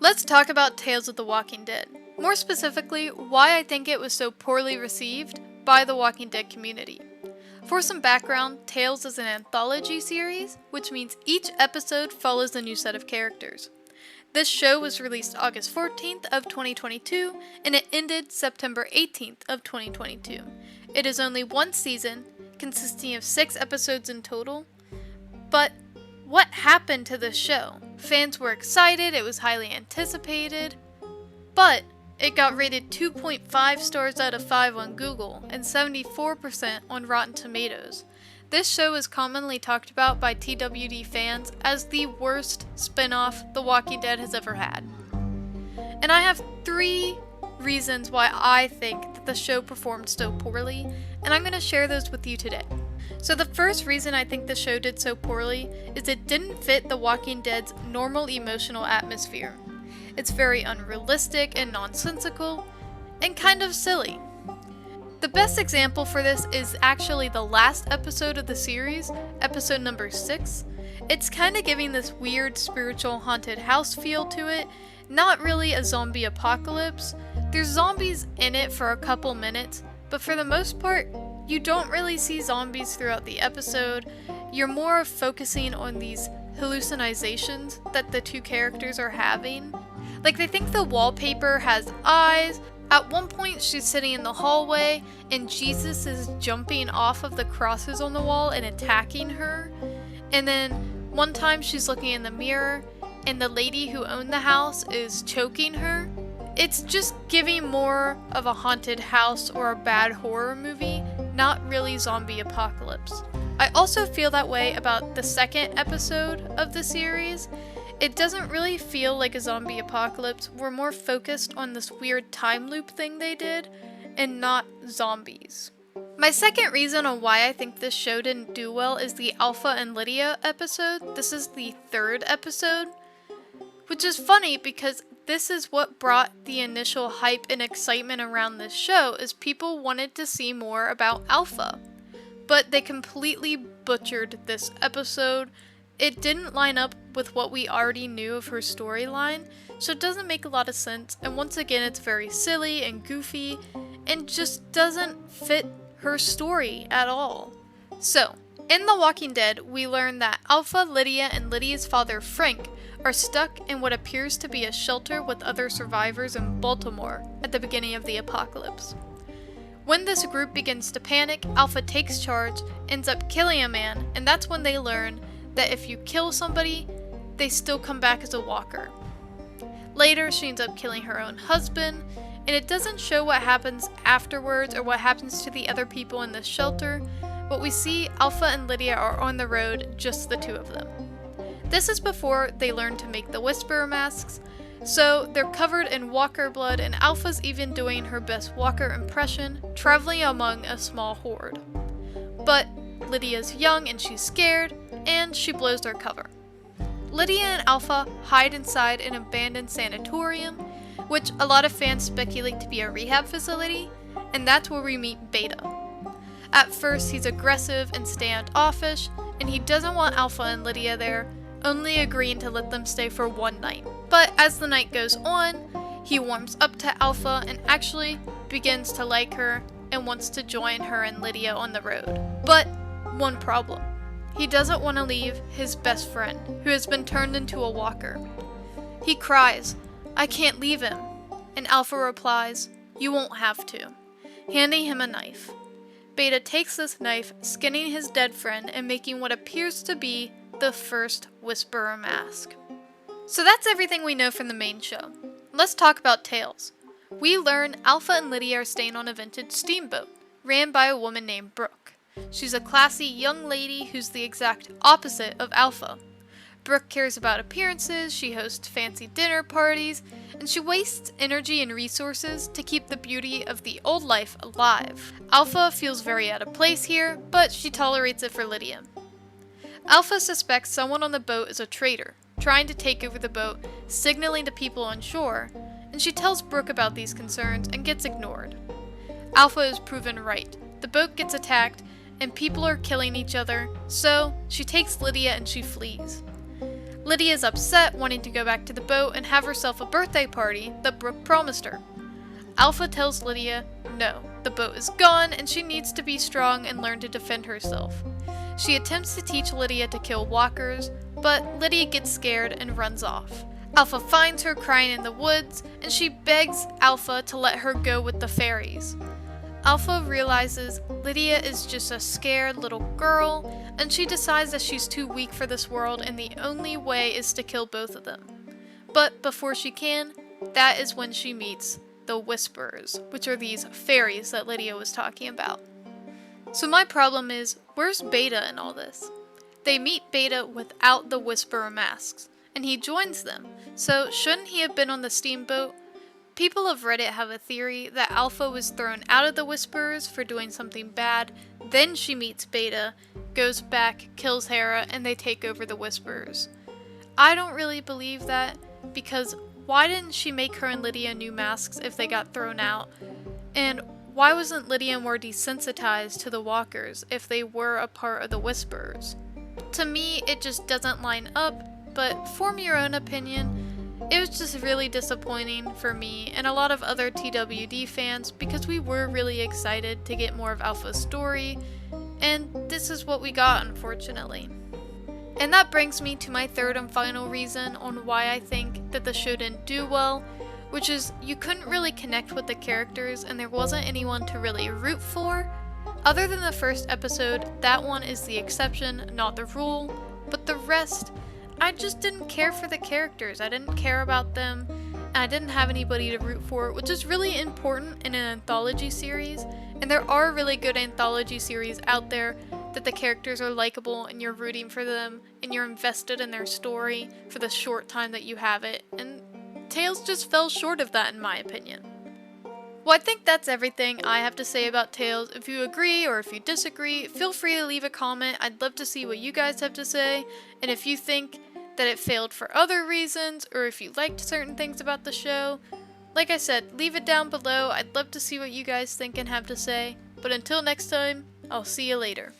Let's talk about Tales of the Walking Dead. More specifically, why I think it was so poorly received by the Walking Dead community. For some background, Tales is an anthology series, which means each episode follows a new set of characters. This show was released August 14th of 2022, and it ended September 18th of 2022. It is only one season, consisting of 6 episodes in total. But what happened to this show? Fans were excited, it was highly anticipated, but it got rated 2.5 stars out of 5 on Google and 74% on Rotten Tomatoes. This show is commonly talked about by TWD fans as the worst spin-off The Walking Dead has ever had. And I have 3 reasons why I think that the show performed so poorly, and I'm going to share those with you today. So the first reason I think the show did so poorly is it didn't fit The Walking Dead's normal emotional atmosphere. It's very unrealistic and nonsensical, and kind of silly. The best example for this is actually the last episode of the series, episode number 6. It's kind of giving this weird spiritual haunted house feel to it, not really a zombie apocalypse. There's zombies in it for a couple minutes, but for the most part, you don't really see zombies throughout the episode. You're more focusing on these hallucinations that the 2 characters are having. Like, they think the wallpaper has eyes. At one point, she's sitting in the hallway, and Jesus is jumping off of the crosses on the wall and attacking her. And then one time she's looking in the mirror, and the lady who owned the house is choking her. It's just giving more of a haunted house or a bad horror movie, not really zombie apocalypse. I also feel that way about the second episode of the series. It doesn't really feel like a zombie apocalypse. We're more focused on this weird time loop thing they did, and not zombies. My second reason on why I think this show didn't do well is the Alpha and Lydia episode. This is the 3rd episode, which is funny because this is what brought the initial hype and excitement around this show, is people wanted to see more about Alpha. But they completely butchered this episode. It didn't line up with what we already knew of her storyline, so it doesn't make a lot of sense, and once again it's very silly and goofy, and just doesn't fit her story at all. So, in The Walking Dead, we learn that Alpha, Lydia, and Lydia's father, Frank, are stuck in what appears to be a shelter with other survivors in Baltimore at the beginning of the apocalypse. When this group begins to panic, Alpha takes charge, ends up killing a man, and that's when they learn that if you kill somebody, they still come back as a walker. Later, she ends up killing her own husband, and it doesn't show what happens afterwards or what happens to the other people in the shelter, but we see Alpha and Lydia are on the road, just the 2 of them. This is before they learn to make the Whisperer masks, so they're covered in walker blood, and Alpha's even doing her best walker impression, traveling among a small horde. But Lydia's young and she's scared, and she blows their cover. Lydia and Alpha hide inside an abandoned sanatorium, which a lot of fans speculate to be a rehab facility, and that's where we meet Beta. At first, he's aggressive and standoffish, and he doesn't want Alpha and Lydia there, only agreeing to let them stay for one night. But as the night goes on, he warms up to Alpha and actually begins to like her and wants to join her and Lydia on the road. But one problem. He doesn't want to leave his best friend, who has been turned into a walker. He cries, "I can't leave him," and Alpha replies, "You won't have to," handing him a knife. Beta takes this knife, skinning his dead friend and making what appears to be the first Whisperer mask. So that's everything we know from the main show. Let's talk about Tales. We learn Alpha and Lydia are staying on a vintage steamboat, ran by a woman named Brooke. She's a classy young lady who's the exact opposite of Alpha. Brooke cares about appearances, she hosts fancy dinner parties, and she wastes energy and resources to keep the beauty of the old life alive. Alpha feels very out of place here, but she tolerates it for Lydia. Alpha suspects someone on the boat is a traitor, trying to take over the boat, signaling to people on shore, and she tells Brooke about these concerns and gets ignored. Alpha is proven right. The boat gets attacked, and people are killing each other, so she takes Lydia and she flees. Lydia's upset, wanting to go back to the boat and have herself a birthday party that Brooke promised her. Alpha tells Lydia, no, the boat is gone and she needs to be strong and learn to defend herself. She attempts to teach Lydia to kill walkers, but Lydia gets scared and runs off. Alpha finds her crying in the woods, and she begs Alpha to let her go with the fairies. Alpha realizes Lydia is just a scared little girl, and she decides that she's too weak for this world and the only way is to kill both of them. But before she can, that is when she meets the Whisperers, which are these fairies that Lydia was talking about. So my problem is, where's Beta in all this? They meet Beta without the Whisperer masks, and he joins them, so shouldn't he have been on the steamboat? People of Reddit have a theory that Alpha was thrown out of the Whisperers for doing something bad, then she meets Beta, goes back, kills Hera, and they take over the Whisperers. I don't really believe that, because why didn't she make her and Lydia new masks if they got thrown out? And why wasn't Lydia more desensitized to the walkers if they were a part of the Whisperers? To me, it just doesn't line up, but form your own opinion. It was just really disappointing for me and a lot of other TWD fans because we were really excited to get more of Alpha's story, and this is what we got, unfortunately. And that brings me to my third and final reason on why I think that the show didn't do well, which is you couldn't really connect with the characters and there wasn't anyone to really root for. Other than the first episode, that one is the exception, not the rule, but the rest, I just didn't care for the characters. I didn't care about them, and I didn't have anybody to root for, which is really important in an anthology series, and there are really good anthology series out there that the characters are likable and you're rooting for them, and you're invested in their story for the short time that you have it, and Tales just fell short of that in my opinion. Well, I think that's everything I have to say about Tales. If you agree or if you disagree, feel free to leave a comment. I'd love to see what you guys have to say. And if you think that it failed for other reasons, or if you liked certain things about the show, like I said, leave it down below. I'd love to see what you guys think and have to say. But until next time, I'll see you later.